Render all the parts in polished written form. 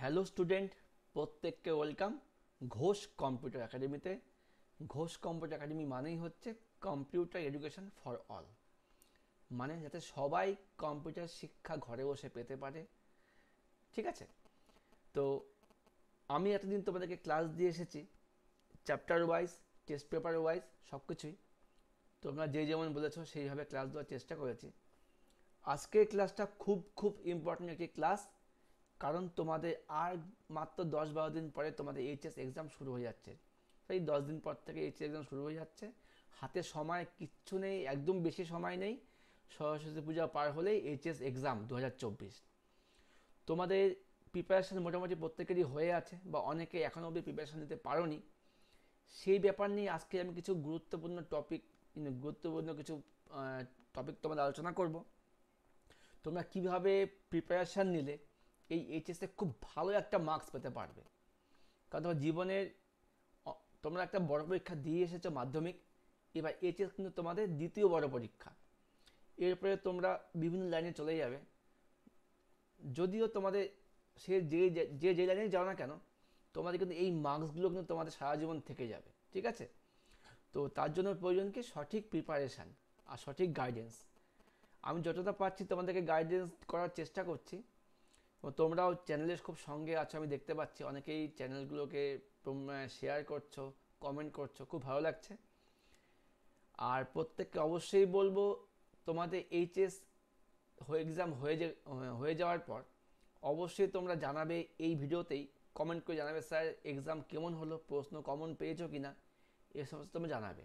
Hello student, প্রত্যেককে welcome Ghosh computer একাডেমিতে। Ghosh computer academy মানেই হচ্ছে কম্পিউটার এডুকেশন ফর অল, মানে যাতে সবাই কম্পিউটার শিক্ষা ঘরে বসে পেতে পারে। ঠিক আছে? তো আমি এতদিন তোমাদেরকে ক্লাস দিয়ে এসেছি chapter wise, test paper wise, সব কিছুই তোমরা যে যেমন বলেছো সেইভাবে ক্লাস দেওয়ার চেষ্টা করেছি। আজকের ক্লাসটা খুব খুব ইম্পর্টেন্ট একটি ক্লাস, কারণ তোমাদের আর মাত্র 10-12 দিন পরে তোমাদের এইচএস এক্সাম শুরু হয়ে যাচ্ছে। এই 10 দিন পর থেকে এইচএস এক্সাম শুরু হয়ে যাচ্ছে, হাতে সময় কিচ্ছু নেই, একদম বেশি সময় নেই। সরস্বতী পূজা পার হলেই এইচএস এক্সাম 2024। তোমাদের প্রিপারেশান মোটামুটি প্রত্যেকেরই হয়ে আছে, বা অনেকে এখনও অবধি প্রিপারেশান নিতে পারোনি। সেই ব্যাপার নিয়ে আজকে আমি কিছু গুরুত্বপূর্ণ কিছু টপিক তোমাদের আলোচনা করব। তোমরা কিভাবে প্রিপারেশান নিলে এই এইচএসে খুব ভালো একটা মার্কস পেতে পারবে। কারণ তোমার জীবনের তোমরা একটা বড় পরীক্ষা দিয়ে এসেছো মাধ্যমিক, এবার এইচএস কিন্তু তোমাদের দ্বিতীয় বড় পরীক্ষা। এরপরে তোমরা বিভিন্ন লাইনে চলে যাবে, যদিও তোমাদের সে যে লাইনে যাও না কেন, তোমাদের কিন্তু এই মার্কসগুলো কিন্তু তোমাদের সারা জীবন থেকে যাবে। ঠিক আছে? তো তার জন্য প্রয়োজন কি সঠিক প্রিপারেশান আর সঠিক গাইডেন্স। আমি যতটা পারছি তোমাদেরকে গাইডেন্স করার চেষ্টা করছি। তোমরাও চ্যানেলের খুব সঙ্গে আছো, আমি দেখতে পাচ্ছি অনেকেই চ্যানেলগুলোকে তোমরা শেয়ার করছো, কমেন্ট করছো, খুব ভালো লাগছে। আর প্রত্যেককে অবশ্যই বলবো, তোমাদের এইচএস এক্সাম হয়ে যাওয়ার পর অবশ্যই তোমরা জানাবে এই ভিডিওতেই, কমেন্ট করে জানাবে স্যার এক্সাম কেমন হলো, প্রশ্ন কমন পেয়েছো কি না, এ সমস্ত তোমরা জানাবে।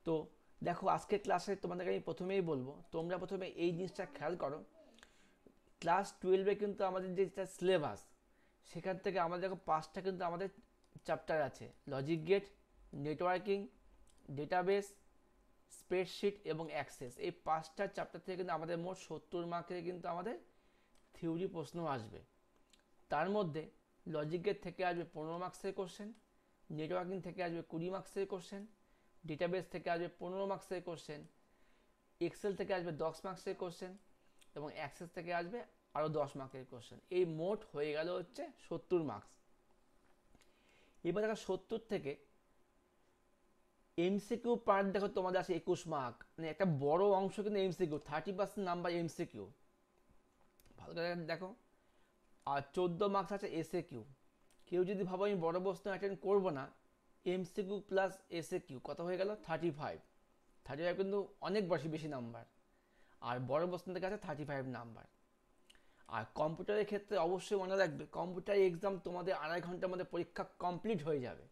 তো দেখো, আজকের ক্লাসে তোমাদেরকে আমি প্রথমেই বলবো, তোমরা প্রথমে এই জিনিসটা খেয়াল করো। ক্লাস 12-এ কিন্তু আমাদের যেটা সিলেবাস, সেখান থেকে আমাদের দেখো 5টা কিন্তু আমাদের চ্যাপ্টার আছে: logic gate, networking, database, spreadsheet এবং অ্যাক্সেস। এই 5টা চ্যাপ্টার থেকে কিন্তু আমাদের মোট 70 মার্কের কিন্তু আমাদের থিওরি প্রশ্ন আসবে। তার মধ্যে লজিক গেট থেকে আসবে 15 মার্কসের কোশ্চেন, নেটওয়ার্কিং থেকে আসবে 20 মার্কসের কোশ্চেন, ডেটাবেস থেকে আসবে 15 মার্কসের কোশ্চেন, এক্সেল থেকে আসবে 10 মার্কসের কোশ্চেন এবং অ্যাক্সেস থেকে আসবে আরও 10 মার্কের কোশ্চেন। এই মোট হয়ে গেল হচ্ছে 70 মার্কস। এবার দেখো 70 থেকে এমসিকিউ পার্ট দেখো তোমাদের আছে 21 মার্ক, মানে একটা বড় অংশ কিন্তু এমসিকিউ, 30% নাম্বার এমসিকিউ। ভালো করে দেখো। আর 14 মার্কস আছে এসএ কিউ। কেউ যদি ভাবো আমি বড় প্রশ্ন অ্যাটেন্ড করবো না, এমসিকিউ প্লাস এসএ কিউ কত হয়ে গেল? 35 কিন্তু অনেক বেশি নাম্বার। আর বড় প্রশ্ন থেকে আছে 35 নাম্বার। আর কম্পিউটারের ক্ষেত্রে অবশ্যই মনে রাখবে, কম্পিউটার এক্সাম তোমাদের 2.5 ঘন্টার মধ্যে পরীক্ষা কমপ্লিট হয়ে যাবে।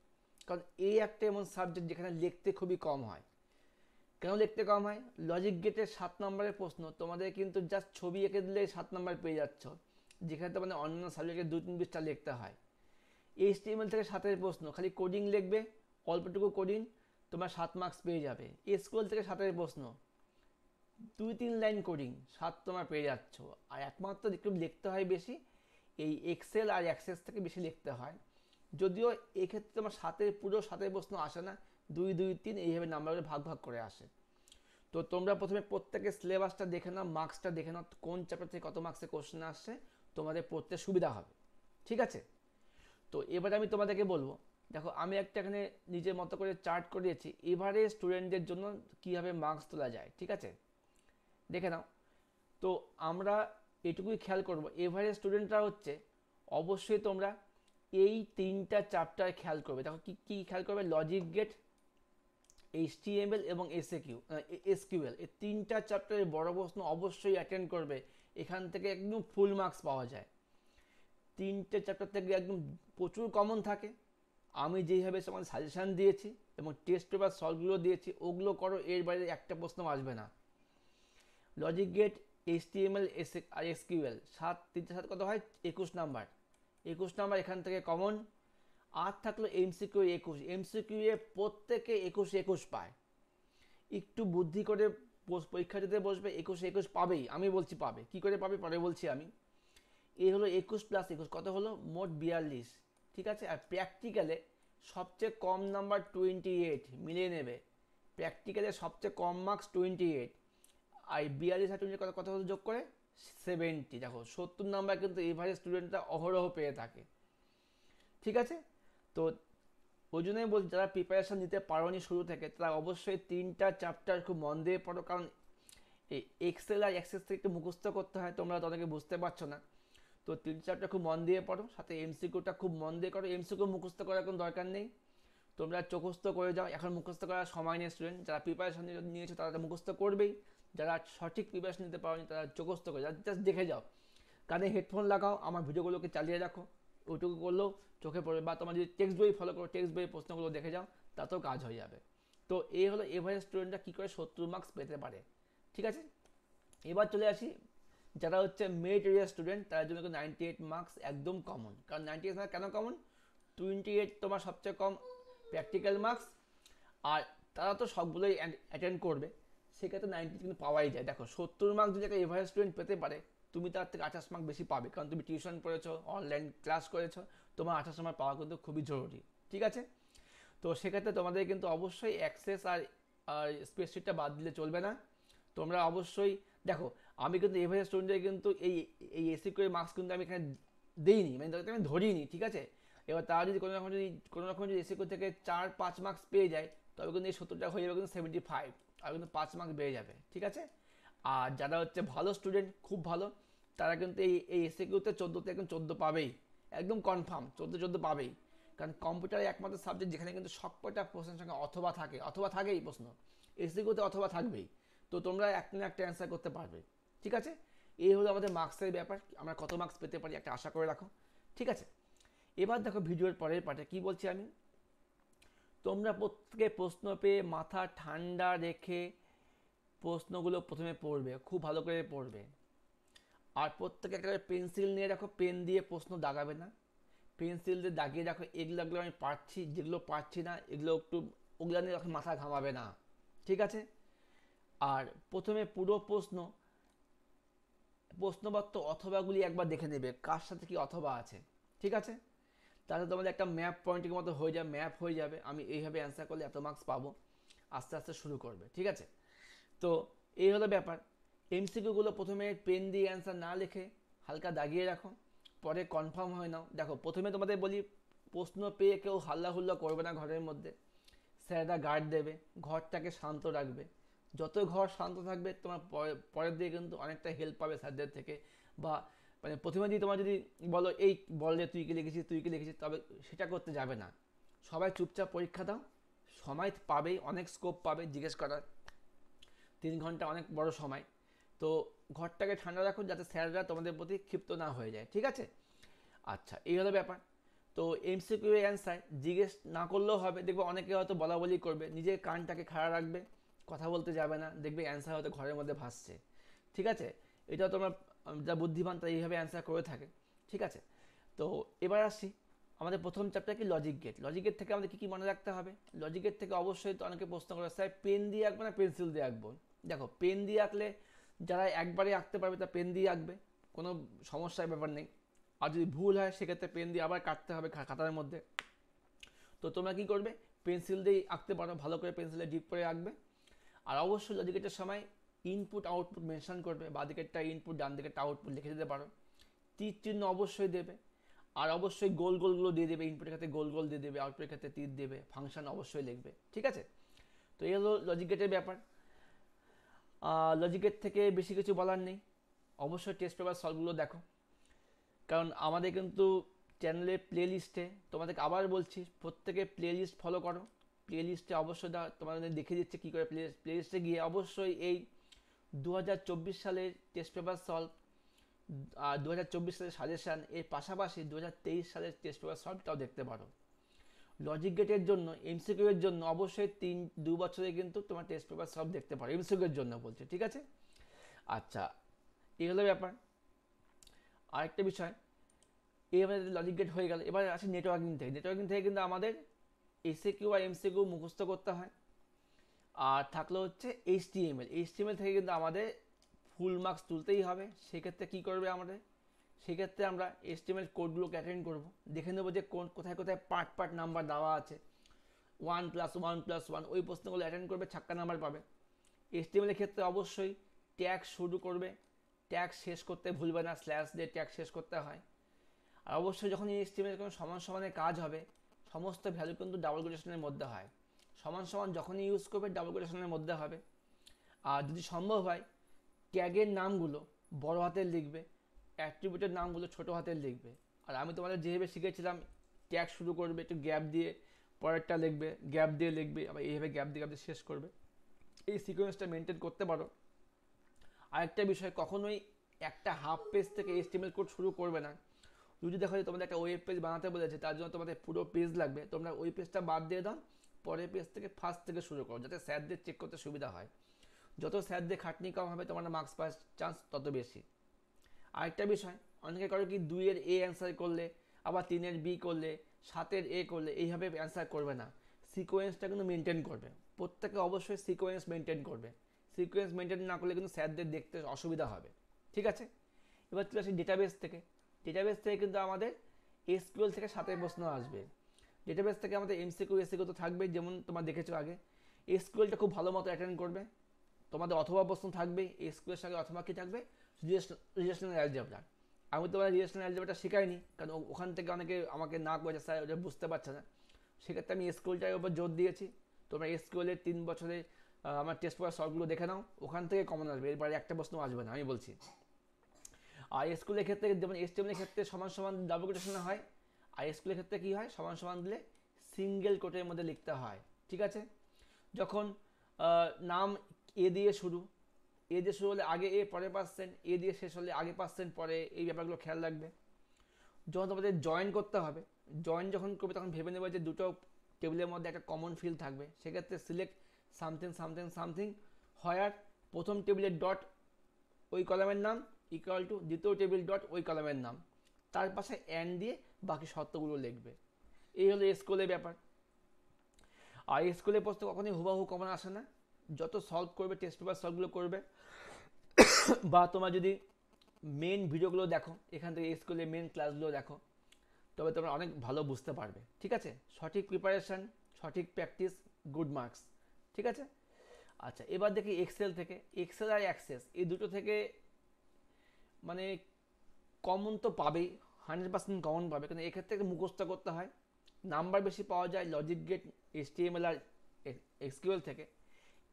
কারণ এই একটা এমন সাবজেক্ট যেখানে লিখতে খুবই কম হয়। কেন লিখতে কম হয়? লজিক গেটের 7 নম্বরের প্রশ্ন তোমাদের কিন্তু জাস্ট ছবি এঁকে দিলে 7 নম্বর পেয়ে যাচ্ছ, যেখানে তোমাদের অন্যান্য সাবজেক্টে 2-3 পৃষ্ঠা লিখতে হয়। এইচটিএমএল থেকে 7-এর প্রশ্ন, খালি কোডিং লিখবে, অল্পটুকু কোডিং, তোমার 7 মার্কস পেয়ে যাবে। এসকিউএল থেকে 7-এর প্রশ্ন, 2-3 লাইন কোডিং, 7 তোমার পেয়ে যাচ্ছ। আর একমাত্র একটু লিখতে হয় বেশি, এই এক্সেল আর অ্যাক্সেস থেকে বেশি লিখতে হয়। যদিও এক্ষেত্রে তোমার পুরো 7-এর প্রশ্ন আসে না, 2-2-3 এইভাবে নাম্বারগুলো ভাগ ভাগ করে আসে। তো তোমরা প্রথমে প্রত্যেকের সিলেবাসটা দেখে নাও, মার্কসটা দেখে নাও, কোন চ্যাপ্টার থেকে কত মার্কসের কোশ্চেন আসছে, তোমাদের পড়তে সুবিধা হবে। ঠিক আছে? তো এবার আমি তোমাদেরকে বলবো, দেখো আমি একটা এখানে নিজের মতো করে চার্ট করিয়েছি এভারেজ স্টুডেন্টদের জন্য কীভাবে মার্কস তোলা যায়। ঠিক আছে? দেখে নাও। তো আমরা এটুকুই খেয়াল করব, এভারেজ স্টুডেন্টরা হচ্ছে, অবশ্যই তোমরা এই 3টা চ্যাপ্টার খেয়াল করবে। দেখো কী কী খেয়াল করবে: লজিক গেট, এইচটিএমএল এবং এসকিউএল। এই 3টা চ্যাপ্টারের বড় প্রশ্ন অবশ্যই অ্যাটেন্ড করবে, এখান থেকে একদম ফুল মার্কস পাওয়া যায়। 3টে চ্যাপ্টার থেকে একদম প্রচুর কমন থাকে। আমি যেইভাবে তোমাদের সাজেশান দিয়েছি এবং টেস্ট পেপার সলভগুলো দিয়েছি, ওগুলো করো, এর বাইরে একটা প্রশ্ন আসবে না। লজিক গেট, এইচটিএমএল আর এসকিউএল, 3-7 কত হয়? 21 নাম্বার। 21 নাম্বার এখান থেকে কমন। আর থাকলো এমসিকিউ 21। এমসিকিউ এ প্রত্যেকে 21 পায়। একটু বুদ্ধি করে পরীক্ষা দিতে বসবে, 21 পাবেই, আমি বলছি পাবে। কি করে পাবে পরে বলছি আমি। এই হলো 21 + 21 কত হলো? মোট 42। ঠিক আছে? আর প্র্যাকটিক্যালে সবচেয়ে কম নাম্বার 28, মিলিয়ে নেবে। প্র্যাকটিক্যালে সবচেয়ে কম মার্কস 28, আর 42 আর 20 কত কত যোগ করে 70। দেখো 70 নাম্বার কিন্তু এভারেজ স্টুডেন্টরা অহরহ পেয়ে থাকে, ঠিক আছে। তো ওই জন্যই বলছি, যারা প্রিপারেশন নিতে পারোনি শুরু থেকে, তারা অবশ্যই 3টা চ্যাপ্টার খুব মন দিয়ে পড়ো। কারণ এই এক্সেল আর অ্যাক্সেস থেকে একটু মুখস্থ করতে হয়, তোমরা তো অনেকে বুঝতে পারছো না। তো 3 চ্যাপ্টার খুব মন দিয়ে পড়ো, সাথে এমসিকিউটা খুব মন দিয়ে করো। এমসিকিউ মুখস্থ করার কোনো দরকার নেই, তোমরা চোখস্থ করে যাও। এখন মুখস্থ করার সময় নেই স্টুডেন্ট, যারা প্রিপারেশন নিয়েছো তারা মুখস্থ করবেই, যারা সঠিক প্রিপারেশন নিতে পারোনি তারা চোখস্থ করে যাও, জাস্ট দেখে যাও। কানে হেডফোন লাগাও, আমার ভিডিওগুলোকে চালিয়ে রাখো, ওইটুকু করলেও চোখে পড়বে। বা তোমার যদি টেক্সট বই ফলো করো, টেক্সট বইয়ের প্রশ্নগুলো দেখে যাও, তাতেও কাজ হয়ে যাবে। তো এই হলো এভারেজ স্টুডেন্টরা কী করে 70 মার্কস পেতে পারে, ঠিক আছে। এবার চলে আসি, যারা হচ্ছে মেরিট এরিয়া স্টুডেন্ট, তার জন্য 98 মার্কস একদম কমন। কারণ 98 মার্কস কেন কমন? 28 তোমার সবচেয়ে কম প্র্যাকটিক্যাল মার্কস, আর তারা তো সবগুলোই অ্যাটেন্ড করবে, সেক্ষেত্রে 90 কিন্তু পাওয়াই যায়। দেখো 70 মার্কস যদি একটা এভারেজ স্টুডেন্ট পেতে পারে, তুমি তার থেকে 28 মার্ক বেশি পাবে, কারণ তুমি টিউশন করেছো, অনলাইন ক্লাস করেছো, তোমার 28 মার্ক পাওয়া কিন্তু খুবই জরুরি, ঠিক আছে। তো সেক্ষেত্রে তোমাদের কিন্তু অবশ্যই অ্যাক্সেস আর স্প্রেডশিটটা বাদ দিলে চলবে না। তোমরা অবশ্যই দেখো, আমি কিন্তু এভারেজ স্টুডেন্টের কিন্তু এই এসি করে মার্কস কিন্তু আমি এখানে দিইনি, মানে তাদেরকে আমি ধরিনি, ঠিক আছে। এবার তারা যদি কোনো রকম যদি এসি থেকে 4-5 মার্কস পেয়ে যায়, তবে কিন্তু এই 70টা হয়ে যাবে কিন্তু 75, আর কিন্তু 5 মার্কস বেড়ে যাবে, ঠিক আছে। আর যারা হচ্ছে ভালো স্টুডেন্ট, খুব ভালো, তারা কিন্তু এই এসিকিউতে 14তে একদম 14 পাবেই, একদম কনফার্ম 14 পাবেই। কারণ কম্পিউটারের একমাত্র সাবজেক্ট যেখানে কিন্তু সবকটা প্রশ্নের সঙ্গে অথবা থাকে, অথবা থাকেই প্রশ্ন, এসিকিউতে অথবা থাকবেই। তো তোমরা একটা না একটা অ্যান্সার করতে পারবে, ঠিক আছে। এই হলো আমাদের মার্কসের ব্যাপার, আমরা কত মার্কস পেতে পারি একটা আশা করে রাখো, ঠিক আছে। এবার দেখো ভিডিওর পরের পার্টে কী বলছি আমি। তোমরা প্রত্যেকে প্রশ্ন পেয়ে মাথা ঠান্ডা রেখে প্রশ্নগুলো প্রথমে পড়বে, খুব ভালো করে পড়বে। আর প্রত্যেকে একটা পেন্সিল নিয়ে রাখো, পেন দিয়ে প্রশ্ন দাগাবে না, পেন্সিল দিয়ে দাগিয়ে রাখো এগুলো আমি পারছি, যেগুলো পারছি না এগুলো একটু, ওগুলো নিয়ে এখন মাথা ঘামাবে না, ঠিক আছে। আর প্রথমে পুরো প্রশ্নপত্র অথবাগুলি একবার দেখে নেবে, কার সাথে কি অথবা আছে, ঠিক আছে। তাহলে তোমাদের একটা ম্যাপ পয়েন্টের মতো হয়ে যাবে, ম্যাপ হয়ে যাবে, আমি এইভাবে অ্যান্সার করলে এত মার্কস পাবো, আস্তে আস্তে শুরু করবে, ঠিক আছে। তো এই হলো ব্যাপার। এমসিকিউগুলো প্রথমে পেন দিয়ে অ্যান্সার না লিখে হালকা দাগিয়ে রাখো, পরে কনফার্ম হয়ে নাও। দেখো প্রথমে তোমাদের বলি, প্রশ্ন পেয়ে কেউ হাল্লা হুল্লা করবে না ঘরের মধ্যে, স্যাররা গার্ড দেবে, ঘরটাকে শান্ত রাখবে। যত ঘর শান্ত থাকবে তোমার পরের দিকে কিন্তু অনেকটা হেল্প পাবে স্যারদের থেকে। বা মানে প্রথমে যদি তোমার যদি বলো এই বলে তুই কি লিখেছিস, তুই কি লিখেছিস, তবে সেটা করতে যাবে না। সবাই চুপচাপ পরীক্ষা দাও, সময় পাবেই, অনেক স্কোপ পাবে জিজ্ঞেস করার, 3 ঘন্টা অনেক বড় সময়। তো ঘরটাকে ঠান্ডা রাখো, যাতে স্যাররা তোমাদের প্রতি ক্ষিপ্ত না হয়ে যায়, ঠিক আছে। আচ্ছা, এই হলো ব্যাপার। তো এমসিকিউ এর অ্যান্সার জিজ্ঞেস না করলেও হবে, দেখবে অনেকে হয়তো বলা বলি করবে, নিজের কানটাকে খাড়া রাখবে, কথা বলতে যাবে না, দেখবে অ্যান্সার হয়তো ঘরের মধ্যে ভাসছে, ঠিক আছে। এটাও তোমার যা বুদ্ধিমান তারা এইভাবে অ্যান্সার করে থাকে, ঠিক আছে। তো এবার আসছি, আমাদের প্রথম চ্যাপ্টার কি লজিক গেট। লজিক গেট থেকে আমাদের কী কী মনে রাখতে হবে? লজিক গেট থেকে অবশ্যই তো অনেকে প্রশ্ন করে, স্যার পেন দিয়ে আঁকবো না পেন্সিল দিয়ে আঁকবো? দেখো পেন দিয়ে আঁকলে যারা একবারে আঁকতে পারবে তারা পেন দিয়ে আঁকবে, কোনো সমস্যার ব্যাপার নেই। আর যদি ভুল হয় সেক্ষেত্রে পেন দিয়ে আবার কাটতে হবে খাতার মধ্যে। তো তোমরা কী করবে, পেন্সিল দিয়ে আঁকতে পারো, ভালো করে পেন্সিলে ডিপ করে আঁকবে। আর অবশ্যই লজিক গেটের সময় ইনপুট আউটপুট মেনশন করবে, বাঁ দিকেরটা ইনপুট ডান দিকেরটা আউটপুট লিখে দিতে পারো। তীর চিহ্ন অবশ্যই দেবে, আর অবশ্যই গোল গোলগুলো দিয়ে দেবে, ইনপুটের ক্ষেত্রে গোল গোল দিয়ে দেবে, আউটপুটের ক্ষেত্রে তীর দেবে, ফাংশন অবশ্যই লিখবে, ঠিক আছে। তো এই হলো লজিক গেটের ব্যাপার। লজিক গেট থেকে বেশি কিছু বলার নেই, অবশ্যই টেস্ট পেপার সলভগুলো দেখো। কারণ আমাদের কিন্তু চ্যানেলের প্লে লিস্টে, তোমাদেরকে আবার বলছি প্রত্যেকে প্লে লিস্ট ফলো করো। প্লে লিস্টে অবশ্যই তোমাদের দেখে দিচ্ছে কী করে, প্লে লিস্টে গিয়ে অবশ্যই এই 2024 সালের টেস্ট পেপার সলভ আর 2024 সালের সাজেশান, এর পাশাপাশি 2023 সালের টেস্ট পেপার সলভটাও দেখতে পারো। লজিক গেটের জন্য, এমসিকিউ এর জন্য অবশ্যই 2 বছরে কিন্তু তোমার টেস্ট পেপার সলভ দেখতে পারো, এমসিকিউ এর জন্য বলছে, ঠিক আছে। আচ্ছা, এই হলো ব্যাপার। আরেকটা বিষয়, এই আমাদের লজিক গেট হয়ে গেল, এবার আসি নেটওয়ার্কিং থেকে। নেটওয়ার্কিং থেকে কিন্তু আমাদের এসিকিউ আর এমসিকিউ মুখস্থ করতে হয়। আর থাকলো হচ্ছে এইচটিএমএল থেকে কিন্তু আমাদের ফুল মার্কস তুলতেই হবে। সেক্ষেত্রে কী করবে আমাদের, সেক্ষেত্রে আমরা এইচটিএমএল কোডগুলোকে অ্যাটেন্ড করবো, দেখে নেবো যে কোথায় কোথায় পার্ট নাম্বার দেওয়া আছে, 1+1+1, ওই প্রশ্নগুলো অ্যাটেন্ড করবে, ছাক্কা নাম্বার পাবে। এইচটিএমএল এর ক্ষেত্রে অবশ্যই ট্যাগ শুরু করবে, ট্যাক্স শেষ করতে ভুলবে না, স্ল্যাশ দিয়ে ট্যাক্স শেষ করতে হয়। আর অবশ্যই যখন HTML কোনো সমান সমানের কাজ হবে, সমস্ত ভ্যালু কিন্তু ডাবল কোটেশনের মধ্যে হয়। সমান সমান যখনই ইউজ করবে ডাবল কোটেশনের মধ্যে হবে। আর যদি সম্ভব হয় ট্যাগের নামগুলো বড় হাতের লিখবে, অ্যাট্রিবিউটের নামগুলো ছোট হাতের লিখবে। আর আমি তোমাদের যেভাবে শিখেছিলাম, ট্যাগ শুরু করবে একটু গ্যাপ দিয়ে, পরেরটা লিখবে, গ্যাপ দিয়ে লিখবে, আবার এইভাবে গ্যাপ দিয়ে গ্যাপ দিয়ে শেষ করবে। এই সিকোয়েন্সটা মেনটেন করতে পারো। আরেকটা বিষয়, কখনোই একটা হাফ পেজ থেকে HTML কোড শুরু করবে না। যদি দেখো যে তোমাদের একটা ওয়েব পেজ বানাতে বলেছে, তার জন্য তোমাদের পুরো পেজ লাগবে, তোমরা ওই পেজটা বাদ দিয়ে দাও, পরের পেজ থেকে ফার্স্ট থেকে শুরু করো, যাতে স্যারদের চেক করতে সুবিধা হয়। যত স্যারদের খাটনি কম হবে, তোমার মার্কস পাওয়ার চান্স তত বেশি। আরেকটা বিষয়, অনেকে করে কি 2-এর A অ্যান্সার করলে, আবার 3-এর B করলে, 7-এর A করলে, এইভাবে অ্যান্সার করবে না। সিকোয়েন্সটা কিন্তু মেনটেন করবে, প্রত্যেকে অবশ্যই সিকোয়েন্স মেনটেন করবে। সিকোয়েন্স মেনটেন না করলে কিন্তু স্যারদের দেখতে অসুবিধা হবে। ঠিক আছে, এবার চলে আসি ডেটাবেস থেকে। ডেটাবেস থেকে কিন্তু আমাদের SQL থেকে 7 প্রশ্ন আসবে। ডেটাবেস থেকে আমাদের MCQ SQL তো থাকবেই, যেমন তোমরা দেখেছো আগে। SQLটা খুব ভালো মতো অ্যাটেন্ড করবে। তোমাদের অথবা প্রশ্ন থাকবে SQL এর সঙ্গে, অথবা কি থাকবে, রিলেশনাল অ্যালজেব্রা। আমি তোমার রিলেশনাল অ্যালজেব্রাটা শেখাইনি, কারণ ওখান থেকে অনেকে আমাকে না করেছে, স্যার ওটা বুঝতে পারছে না। সেক্ষেত্রে আমি SQLটার উপর জোর দিয়েছি। তোমরা SQL এর 3 বছরে আমার টেস্ট পেপার সলভগুলো দেখে নাও, ওখান থেকে কমন আসবে, এরপরে একটা প্রশ্ন আসবে না, আমি বলছি। আর স্কুলের ক্ষেত্রে যেমন HTML এর ক্ষেত্রে সমান সমান ডাবল কোটেশনে হয়, আর স্কুলের ক্ষেত্রে কী হয়, সমান সমান দিলে সিঙ্গেল কোটের মধ্যে লিখতে হয়। ঠিক আছে, যখন নাম A দিয়ে শুরু, A দিয়ে শুরু হলে আগে A পরে পার্সেন্ট, A দিয়ে শেষ হলে আগে পার্সেন্ট পরে, এই ব্যাপারগুলো খেয়াল রাখবে। যখন তোমাদের জয়েন করতে হবে, জয়েন যখন করবে তখন ভেবে নেবে যে দুটো টেবিলের মধ্যে একটা কমন ফিল্ড থাকবে। সেক্ষেত্রে সিলেক্ট সামথিং সামথিং সামথিং হয়, প্রথম টেবিলের ডট ওই কলামের নাম ইকুয়াল টু দ্বিতীয় টেবিল ডট ওই কলামের নাম, তার পাশে অ্যান্ড দিয়ে বাকি শর্তগুলো লিখবে। এই হলো স্কুলের ব্যাপার। আর স্কুলের প্রশ্ন কখনোই হুবাহু কমন আসে না। যত সলভ করবে, টেস্ট পেপার সলভগুলো করবে, বা তোমরা যদি মেন ভিডিওগুলো দেখো, এখান থেকে স্কুলের মেন ক্লাসগুলো দেখো, তবে তোমরা অনেক ভালো বুঝতে পারবে। ঠিক আছে, সঠিক প্রিপারেশান, সঠিক প্র্যাকটিস, গুড মার্কস। ঠিক আছে, আচ্ছা এবার দেখি এক্সেল থেকে। এক্সেল আর অ্যাক্সেস এই দুটো থেকে মানে কমন তো পাবেই, 100% কমন পাবে, কিন্তু এক্ষেত্রে মুখস্থ করতে হয়। নাম্বার বেশি পাওয়া যায় লজিক গেট, HTML আর SQL থেকে।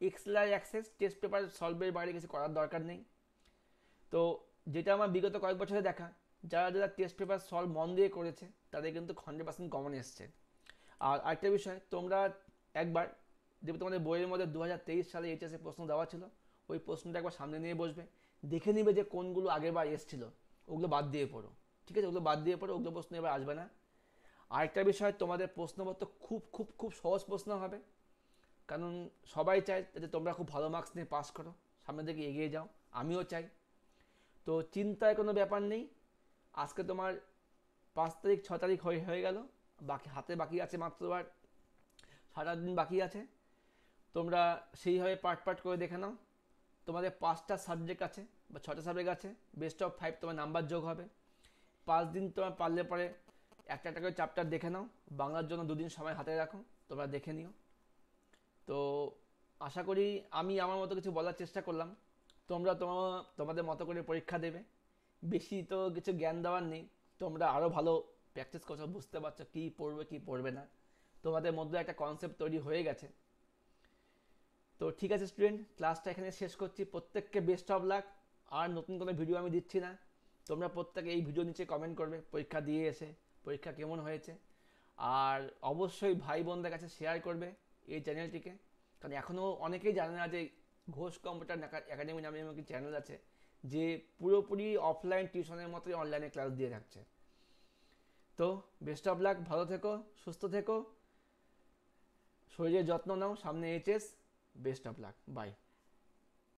এক্সেল আর অ্যাক্সেস টেস্ট পেপার সলভের বাইরে কিছু করার দরকার নেই। তো যেটা আমার বিগত কয়েক বছরে দেখা, যারা যারা টেস্ট পেপার সলভ মন দিয়ে করেছে, তাদের কিন্তু 100% কমন এসছে। আর আরেকটা বিষয়, তোমরা একবার দেখবে তোমাদের বইয়ের মধ্যে 2023 সালে HSC প্রশ্ন দেওয়া ছিল, ওই প্রশ্নটা একবার সামনে নিয়ে বসবে, দেখে নিবে যে কোনগুলো আগেরবার এসেছিলো, ওগুলো বাদ দিয়ে পড়ো। ঠিক আছে, ওগুলো বাদ দিয়ে পড়ো, ওগুলো প্রশ্ন এবার আসবে না। আরেকটা বিষয়, তোমাদের প্রশ্নপত্র খুব খুব খুব সহজ প্রশ্ন হবে, কারণ সবাই চায় যাতে তোমরা খুব ভালো মার্কস নিয়ে পাস করো, সামনের দিকে এগিয়ে যাও, আমিও চাই। তো চিন্তায় কোনো ব্যাপার নেই। আজকে তোমার 5 তারিখ 6 তারিখ হয়ে গেল, বাকি হাতে বাকি আছে মাত্র আর 7 দিন বাকি আছে। তোমরা সেইভাবে পার্ট পার্ট করে দেখে নাও। তোমাদের 5টা সাবজেক্ট আছে বা 6টা সাবজেক্ট আছে, বেস্ট অফ 5 তোমার নাম্বার যোগ হবে। 5 দিন তোমার পারলে পরে একটা একটা করে চ্যাপ্টার দেখে নাও। বাংলার জন্য 2 দিন সময় হাতে রাখো, তোমরা দেখে নিও। তো আশা করি আমি আমার মতো কিছু বলার চেষ্টা করলাম, তোমরা তোমাদের মতো করে পরীক্ষা দেবে। বেশি তো কিছু জ্ঞান দেওয়ার নেই, তোমরা আরও ভালো প্র্যাকটিস করছো, বুঝতে পারছো কী পড়বে কী পড়বে না, তোমাদের মধ্যে একটা কনসেপ্ট তৈরি হয়ে গেছে। তো ঠিক আছে স্টুডেন্ট, ক্লাসটা এখানে শেষ করছি। প্রত্যেককে বেস্ট অফ লাক। আর নতুন কোনো ভিডিও আমি দিচ্ছি না, তোমরা প্রত্যেকে এই ভিডিও নিচে কমেন্ট করবে পরীক্ষা দিয়ে এসে পরীক্ষা কেমন হয়েছে। আর অবশ্যই ভাই বোনদের কাছে শেয়ার করবে এই চ্যানেলটিকে, কারণ এখনও অনেকেই জানে না যে ঘোষ কম্পিউটার একাডেমি নামে একটি চ্যানেল আছে, যে পুরোপুরি অফলাইন টিউশনের মতোই অনলাইনে ক্লাস দিয়ে থাকছে। তো বেস্ট অফ লাক, ভালো থেকো, সুস্থ থেকো, শরীরের যত্ন নাও, সামনে HS। Best of luck, by.